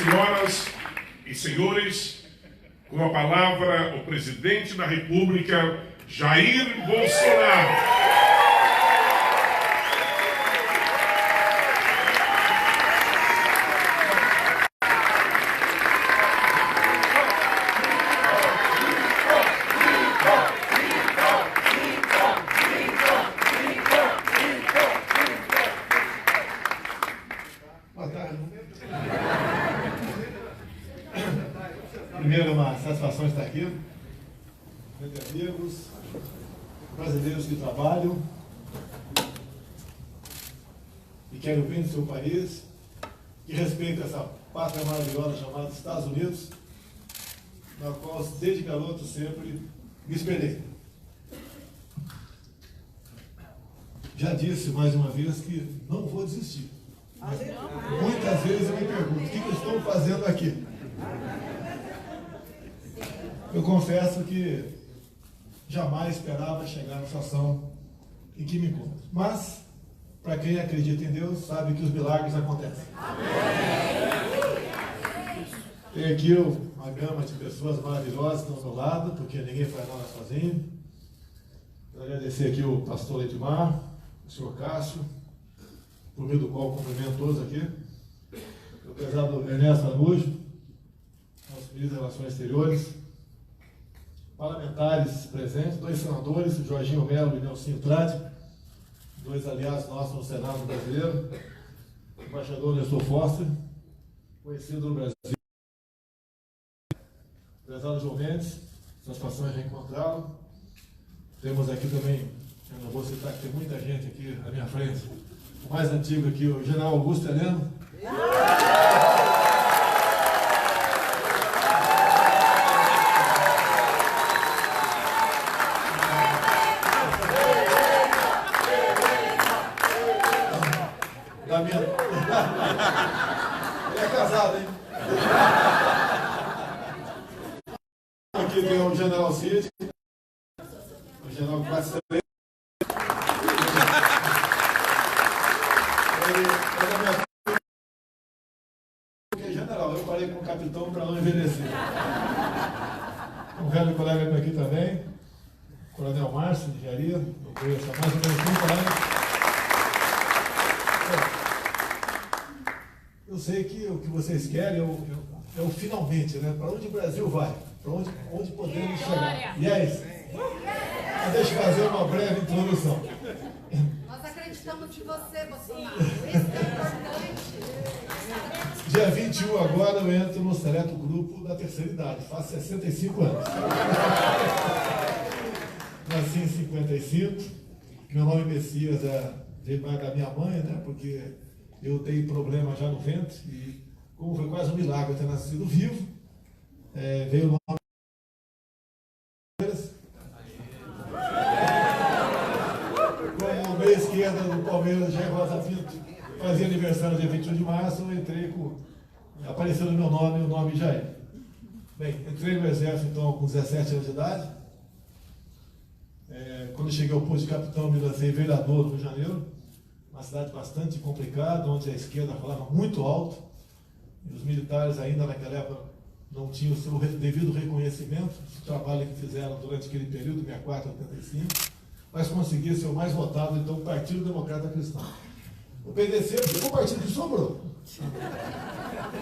Senhoras e senhores, com a palavra o presidente da República, Jair Bolsonaro. Primeiro, é uma satisfação estar aqui, entre amigos, brasileiros que trabalham e querem o bem do seu país, que respeitam essa pátria maravilhosa chamada Estados Unidos, na qual desde garoto sempre me espelhei. Já disse mais uma vez que não vou desistir. Muitas vezes eu me pergunto, o que eu estou fazendo aqui? Eu confesso que jamais esperava chegar na situação em que me encontro. Mas, para quem acredita em Deus, sabe que os milagres acontecem. Tem aqui uma gama de pessoas maravilhosas que estão ao meu lado, porque ninguém faz nada sozinho. Quero agradecer aqui o pastor Leitmar, o senhor Cássio, por meio do qual cumprimento todos aqui. O prezado Ernesto Araújo, nosso ministro das Relações Exteriores, parlamentares presentes, dois senadores, Jorginho Melo e Nelsinho Trade, dois aliados nossos no Senado brasileiro, o embaixador Nestor Foster, conhecido no Brasil, o prezado João Mendes, satisfação em reencontrá-lo. Temos aqui também, eu não vou citar que tem muita gente aqui à minha frente, o mais antigo aqui, o general Augusto Heleno. Ele é casado, hein? Aqui tem o general Cid, o general Quatro. General, eu parei com o capitão para não envelhecer. Um velho colega meu aqui também, Coronel Márcio, de Engenharia, eu conheço há mais ou menos 30 anos. Eu sei que o que vocês querem é o finalmente, né? Para onde o Brasil vai? Para onde podemos chegar? E é isso. Mas deixa eu fazer uma breve introdução. Nós acreditamos em você, Bolsonaro. Isso é importante. Dia 21 agora eu entro no seleto grupo da terceira idade. Faço 65 anos. Nasci em 55. Meu nome Messias veio mais da minha mãe, né? Porque eu dei problema já no ventre e, como foi quase um milagre eu ter nascido vivo, veio o nome. Como meia esquerda do Palmeiras, Jair Rosa Pinto, fazia aniversário dia 21 de março, eu entrei apareceu no meu nome o nome Jair. Bem, entrei no Exército então com 17 anos de idade. Quando cheguei ao posto de capitão, me lancei vereador no Rio de Janeiro. Uma cidade bastante complicada, onde a esquerda falava muito alto, e os militares ainda naquela época não tinham o seu devido reconhecimento do trabalho que fizeram durante aquele período, 64 a 85, mas conseguiram ser o mais votado, então, o Partido Democrata Cristão. O PDC foi o partido que sobrou.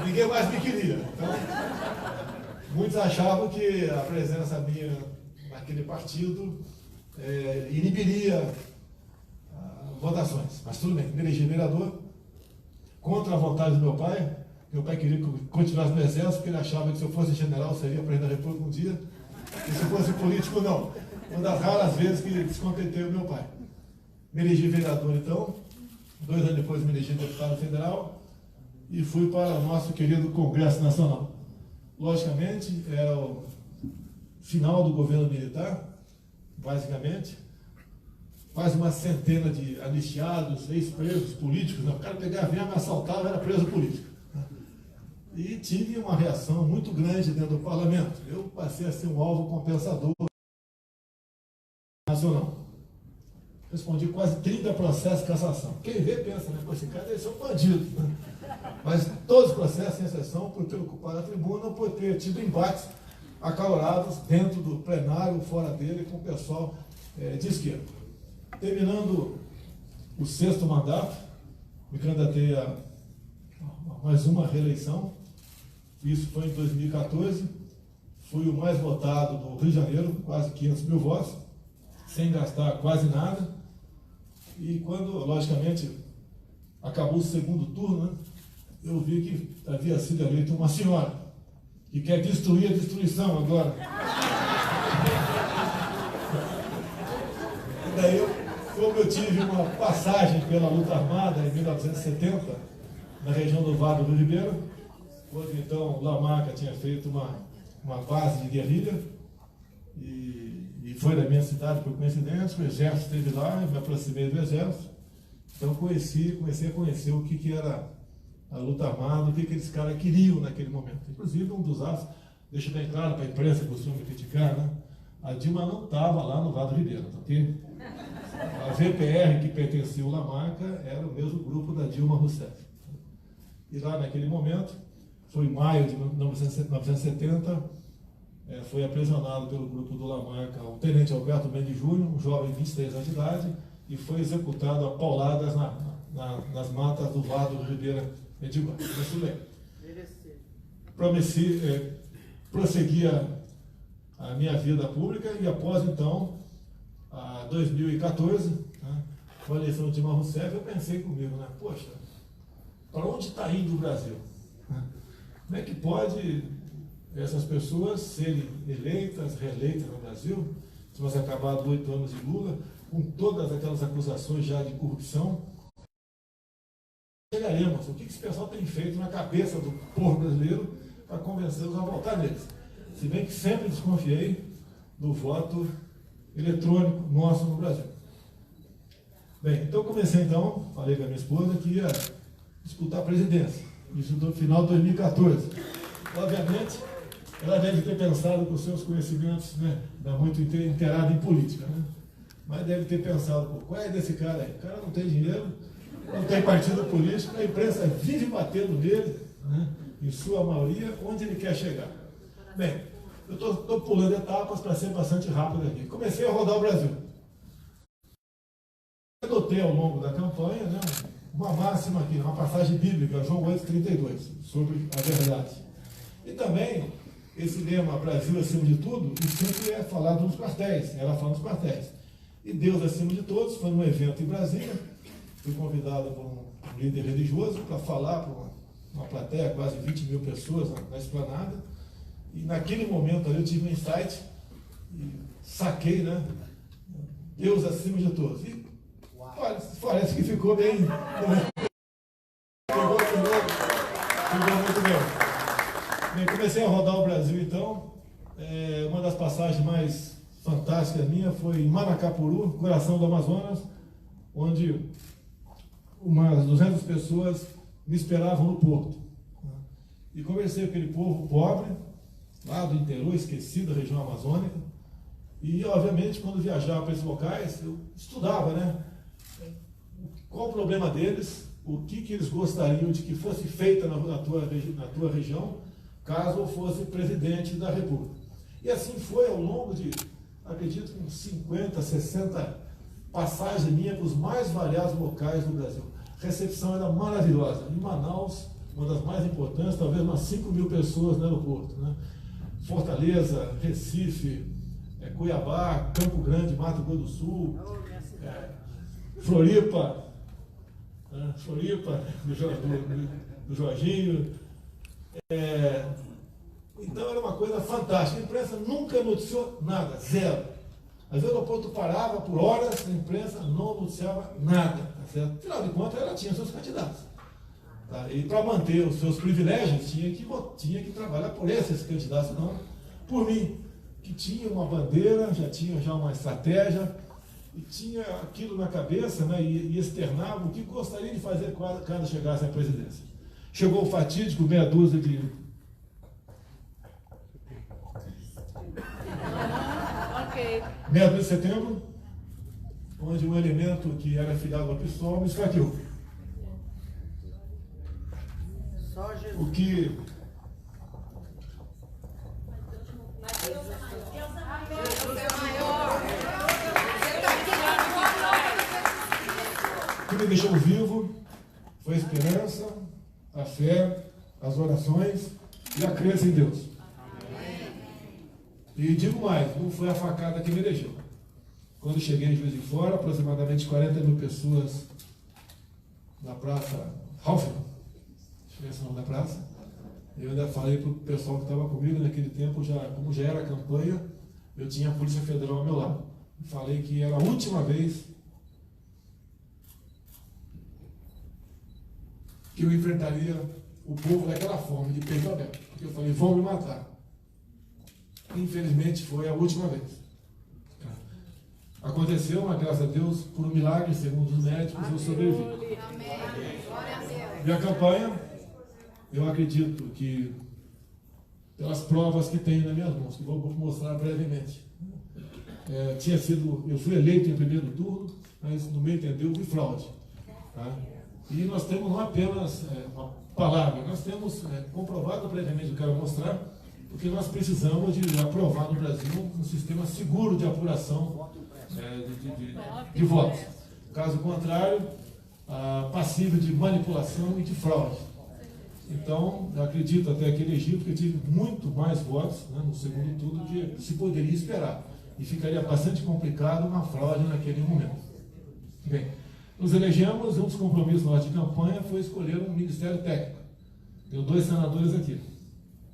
Ninguém mais me queria. Então, muitos achavam que a presença minha naquele partido inibiria votações, mas tudo bem, me elegi vereador contra a vontade do meu pai. Meu pai queria que eu continuasse no exército, porque ele achava que se eu fosse general seria presidente da República um dia, e se fosse político não. Uma das raras vezes que descontentei o meu pai. Me elegi vereador então, 2 anos depois me elegi deputado federal e fui para o nosso querido Congresso Nacional. Logicamente, era o final do governo militar, basicamente. Quase uma centena de anistiados, ex-presos políticos. O cara pegava avião, me assaltava, era preso político. E tive uma reação muito grande dentro do parlamento. Eu passei a ser um alvo compensador nacional. Respondi quase 30 processos de cassação. Quem vê pensa, né? Pô, esse cara deve ser um bandido. Mas todos os processos, sem exceção, por ter ocupado a tribuna, por ter tido embates acalorados dentro do plenário, fora dele, com o pessoal de esquerda. Terminando o 6º mandato, me candidatei a mais uma reeleição. Isso foi em 2014. Fui o mais votado do Rio de Janeiro, quase 500 mil votos, sem gastar quase nada. E quando, logicamente, acabou o segundo turno, né, eu vi que havia sido eleita uma senhora que quer destruir a destruição agora. E daí, como eu tive uma passagem pela luta armada em 1970, na região do Vale do Rio Ribeiro, quando então Lamarca tinha feito uma base de guerrilha, e foi da minha cidade por coincidência, o exército esteve lá, eu me aproximei do exército, então comecei a conhecer o que era a luta armada, o que aqueles caras queriam naquele momento. Inclusive, um dos atos, deixa bem claro para a imprensa que costuma criticar, né? A Dilma não estava lá no Vale do Ribeiro, tá ok? A VPR, que pertencia ao Lamarca, era o mesmo grupo da Dilma Rousseff. E lá naquele momento, foi em maio de 1970, foi aprisionado pelo grupo do Lamarca o tenente Alberto Mendes Júnior, um jovem de 23 anos de idade, e foi executado a pauladas nas matas do Vale do Ribeira Mediguá. Prossegui a minha vida pública e após então, 2014, né, com a eleição de Dilma Rousseff, eu pensei comigo, né, poxa, para onde está indo o Brasil? Como é que pode essas pessoas serem eleitas, reeleitas no Brasil, se nós acabarmos 8 anos de Lula, com todas aquelas acusações já de corrupção? Chegaremos. O que esse pessoal tem feito na cabeça do povo brasileiro para convencê-los a votar neles? Se bem que sempre desconfiei do voto eletrônico nosso no Brasil. Bem, então comecei então, falei com a minha esposa que ia disputar a presidência. Isso no final de 2014. Obviamente, ela deve ter pensado com seus conhecimentos, né, muito inteirada em política, né? Mas deve ter pensado, pô, qual é desse cara aí? O cara não tem dinheiro, não tem partido político, a imprensa vive batendo nele, né, em sua maioria, onde ele quer chegar. Bem, eu estou pulando etapas para ser bastante rápido aqui. Comecei a rodar o Brasil. Adotei ao longo da campanha, né, uma máxima aqui, uma passagem bíblica, João 8,32, sobre a verdade. E também, esse lema Brasil acima de tudo, e sempre é falado nos quartéis, ela fala nos quartéis. E Deus acima de todos, foi num evento em Brasília, fui convidado por um líder religioso para falar para uma plateia, quase 20 mil pessoas na esplanada, e naquele momento ali eu tive um insight, e saquei, né, Deus acima de todos. E parece que ficou bem. Pegou muito bem. Bem, comecei a rodar o Brasil então. Uma das passagens mais fantásticas minha foi em Manacapuru, coração do Amazonas, onde umas 200 pessoas me esperavam no porto. E conversei com aquele povo pobre, lá do interior, esquecido da região amazônica. E, obviamente, quando viajava para esses locais, eu estudava, né? Qual o problema deles, o que eles gostariam de que fosse feita na tua região, caso eu fosse presidente da República. E assim foi ao longo de, acredito, uns 50, 60 passagens minhas para os mais variados locais do Brasil. A recepção era maravilhosa. Em Manaus, uma das mais importantes, talvez umas 5 mil pessoas no aeroporto, né? Fortaleza, Recife, Cuiabá, Campo Grande, Mato Grosso do Sul, Floripa, do Jorginho. Então era uma coisa fantástica. A imprensa nunca noticiou nada, zero. Às vezes o aeroporto parava por horas, a imprensa não noticiava nada. Tá certo? Afinal de contas, ela tinha seus candidatos. Tá? E para manter os seus privilégios, tinha que trabalhar por esses candidatos, não por mim, que tinha uma bandeira, já tinha uma estratégia, e tinha aquilo na cabeça, né, e externava o que gostaria de fazer quando chegasse à presidência. Chegou o fatídico meia dúzia de... Meia dúzia de setembro, onde um elemento que era filiado ao PSOL me esfaqueou. o que me deixou vivo foi a esperança, a fé, as orações e a crença em Deus. E digo mais, não foi a facada que me elegeu. Quando cheguei em Juiz de Fora, aproximadamente 40 mil pessoas na Praça Hoffman, acho que é esse o nome da praça. Eu ainda falei para o pessoal que estava comigo naquele tempo, como já era a campanha, eu tinha a Polícia Federal ao meu lado. Falei que era a última vez que eu enfrentaria o povo daquela forma, de peito aberto. Porque eu falei, vão me matar. Infelizmente foi a última vez. Aconteceu, mas graças a Deus, por um milagre, segundo os médicos, eu sobrevivi. Minha campanha, eu acredito que, pelas provas que tenho nas minhas mãos, que vou mostrar brevemente, eu fui eleito em primeiro turno, mas no meu entender houve fraude. Tá? E nós temos não apenas uma palavra, nós temos comprovado brevemente, eu quero mostrar, porque nós precisamos de aprovar no Brasil um sistema seguro de apuração de votos. Caso contrário, passível de manipulação e de fraude. Então, eu acredito até que elegi, porque eu tive muito mais votos no segundo turno do que se poderia esperar. E ficaria bastante complicado uma fraude naquele momento. Bem, nos elegemos, um dos compromissos nossos de campanha foi escolher um ministério técnico. Tenho 2 senadores aqui,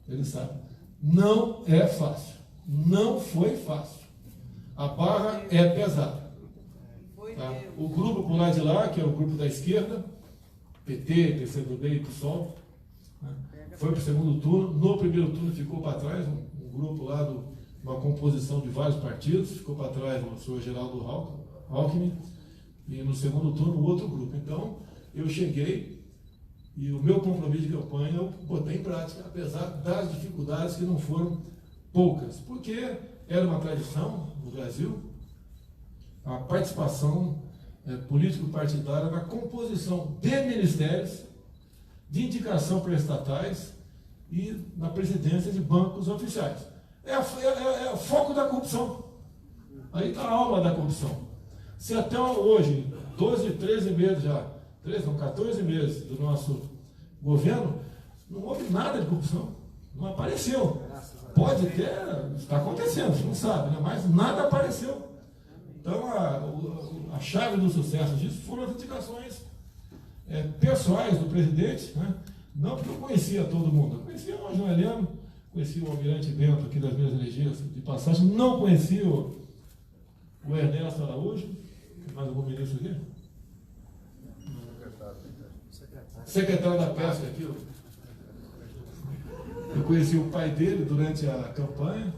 eles sabem. Não é fácil, não foi fácil. A barra é pesada. Tá? O grupo por lá de lá, que é o grupo da esquerda, PT, PCdoB e PSOL, foi para o segundo turno. No primeiro turno ficou para trás, um grupo lá de uma composição de vários partidos, ficou para trás o senhor Geraldo Alckmin, e no segundo turno o outro grupo. Então, eu cheguei e o meu compromisso de campanha eu botei em prática, apesar das dificuldades que não foram poucas, porque era uma tradição no Brasil a participação político-partidária na composição de ministérios, de indicação para estatais e na presidência de bancos oficiais. É o foco da corrupção. Aí está a alma da corrupção. Se até hoje, 12, 13 meses já, 14 meses do nosso governo, não houve nada de corrupção. Não apareceu. Pode ter, está acontecendo, a gente não sabe, né? Mas nada apareceu. Então, a chave do sucesso disso foram as indicações pessoais do presidente, né? Não porque eu conhecia todo mundo. Eu conhecia o João Heleno, conhecia o Almirante Bento aqui das minhas energias de passagem, não conhecia o Ernesto Araújo, mais algum ministro aqui? Secretário da Pesca aqui. Eu conheci o pai dele durante a campanha.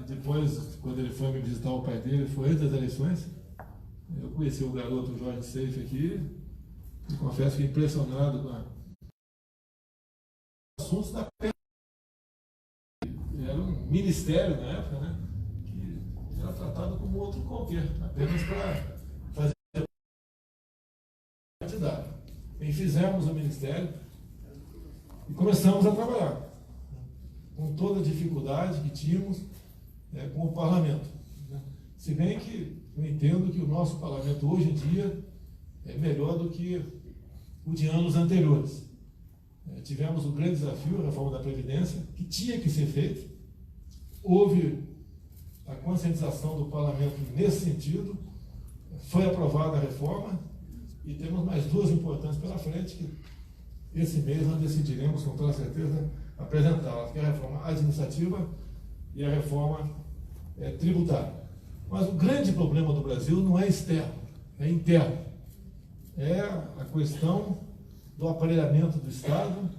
Depois, quando ele foi me visitar, o pai dele foi antes das eleições. Eu conheci o garoto Jorge Seife aqui. E confesso que impressionado com os assuntos da pesca. Era um ministério na época, né? Que era tratado como outro qualquer, apenas para fazer partidário. E fizemos o ministério e começamos a trabalhar com toda a dificuldade que tínhamos com o parlamento. Né? Se bem que eu entendo que o nosso parlamento hoje em dia é melhor do que o de anos anteriores. Tivemos um grande desafio, a reforma da Previdência, que tinha que ser feita. Houve a conscientização do parlamento nesse sentido, foi aprovada a reforma e temos mais 2 importantes pela frente que esse mês nós decidiremos com toda certeza apresentá-las, que é a reforma administrativa e a reforma tributária. Mas o grande problema do Brasil não é externo, é interno. É a questão do aparelhamento do Estado,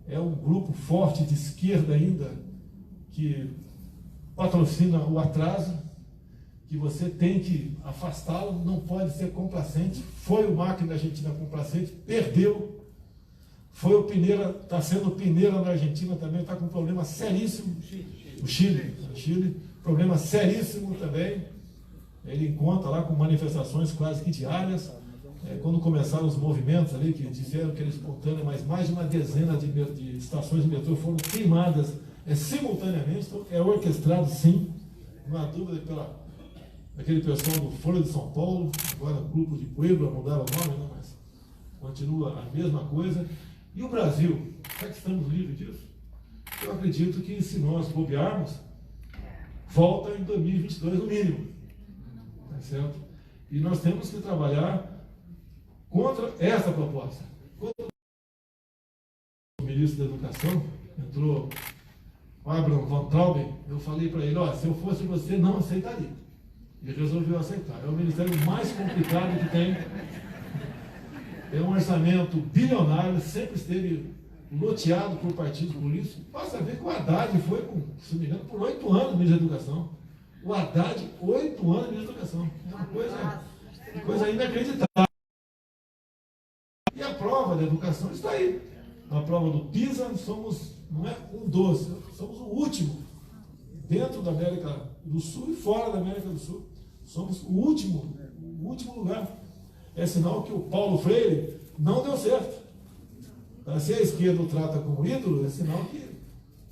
é um grupo forte de esquerda ainda que patrocina o atraso, que você tem que afastá-lo, não pode ser complacente. Foi o Macri na Argentina complacente, perdeu. Foi o Piñera, está sendo o Piñera na Argentina também, está com um problema seríssimo. O Chile, problema seríssimo também. Ele encontra lá com manifestações quase que diárias. quando começaram os movimentos ali, que disseram que era espontâneo, mas mais de uma dezena de estações de metrô foram queimadas simultaneamente, então é orquestrado sim, não há dúvida, aquele pessoal do Folha de São Paulo, agora grupo de Puebla, mudaram o nome, né, mas continua a mesma coisa. E o Brasil, será que estamos livres disso? Eu acredito que se nós bobearmos, volta em 2022 no mínimo, tá certo? E nós temos que trabalhar contra essa proposta. Quando o ministro da Educação entrou, Abraham von Traub, eu falei para ele, se eu fosse você, não aceitaria. E resolveu aceitar. É o ministério mais complicado que tem. É um orçamento bilionário, sempre esteve loteado por partidos políticos. Basta ver que o Haddad foi, se não me engano, por 8 anos ministro da Educação. O Haddad, 8 anos ministro da Educação. É uma coisa inacreditável. E a prova da educação está aí. Na prova do PISA, somos, não é um dos, somos o último. Dentro da América do Sul e fora da América do Sul. Somos o último lugar. É sinal que o Paulo Freire não deu certo. Se a esquerda o trata como ídolo, é sinal que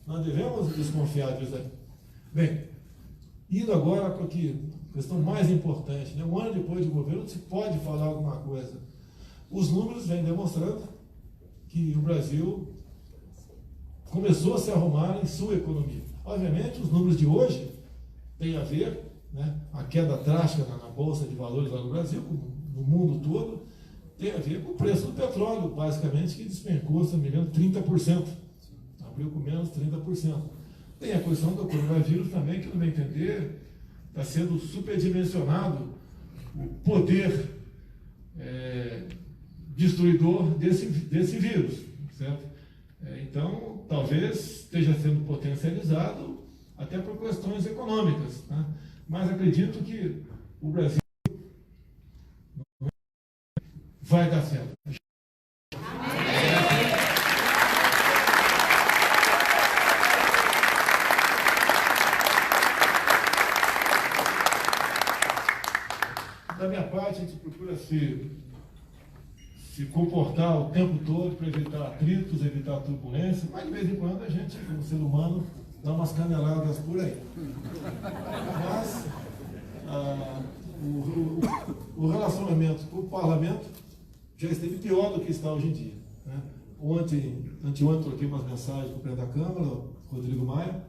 nós devemos desconfiar disso aí. Bem, indo agora para a questão mais importante, né? Um ano depois de governo, se pode falar alguma coisa. Os números vêm demonstrando que o Brasil começou a se arrumar em sua economia. Obviamente, os números de hoje têm a ver, né, a queda drástica na Bolsa de Valores lá no Brasil, no mundo todo, tem a ver com o preço do petróleo, basicamente, que despencou, se não me engano, 30%. Abriu com menos 30%. Tem a questão do coronavírus também, que, no meu entender, está sendo superdimensionado o poder destruidor desse vírus, certo? Então, talvez esteja sendo potencializado até por questões econômicas, né? Mas acredito que o Brasil vai dar certo. Da minha parte, a gente procura se comportar o tempo todo para evitar atritos, evitar turbulência, mas de vez em quando a gente, como ser humano, dá umas caneladas por aí. Mas o relacionamento com o parlamento já esteve pior do que está hoje em dia, né? Anteontem troquei umas mensagens com o presidente da Câmara, Rodrigo Maia,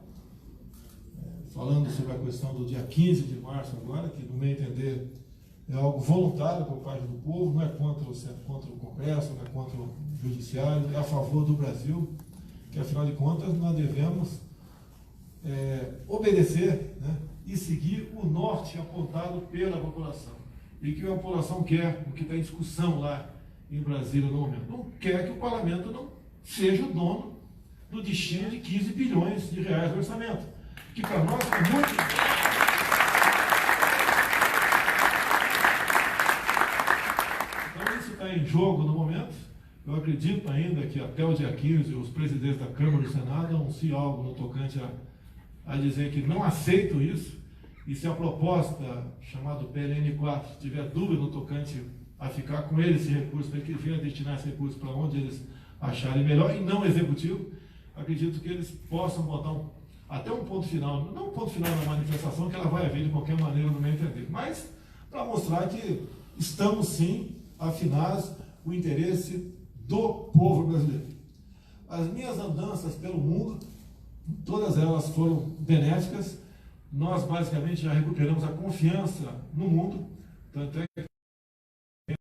falando sobre a questão do dia 15 de março agora, que, no meu entender, é algo voluntário por parte do povo, não é contra o Congresso, não é contra o Judiciário, é a favor do Brasil, que, afinal de contas, nós devemos obedecer, né, e seguir o norte apontado pela população. E que a população quer, o que está em discussão lá em Brasília no momento, não quer que o parlamento não seja o dono do destino de 15 bilhões de reais de orçamento, que para nós é muito... Então isso está em jogo no momento. Eu acredito ainda que até o dia 15 os presidentes da Câmara e do Senado anunciam algo no tocante a dizer que não aceitam isso, e se a proposta chamada PLN 4 tiver dúvida no tocante a ficar com eles esse recurso, para que venha destinar esse recurso para onde eles acharem melhor, e não executivo, acredito que eles possam botar até um ponto final, não um ponto final na manifestação, que ela vai haver de qualquer maneira, no meu entender, mas para mostrar que estamos sim afinados com o interesse do povo brasileiro. As minhas andanças pelo mundo, todas elas foram benéficas. Nós basicamente já recuperamos a confiança no mundo, tanto é que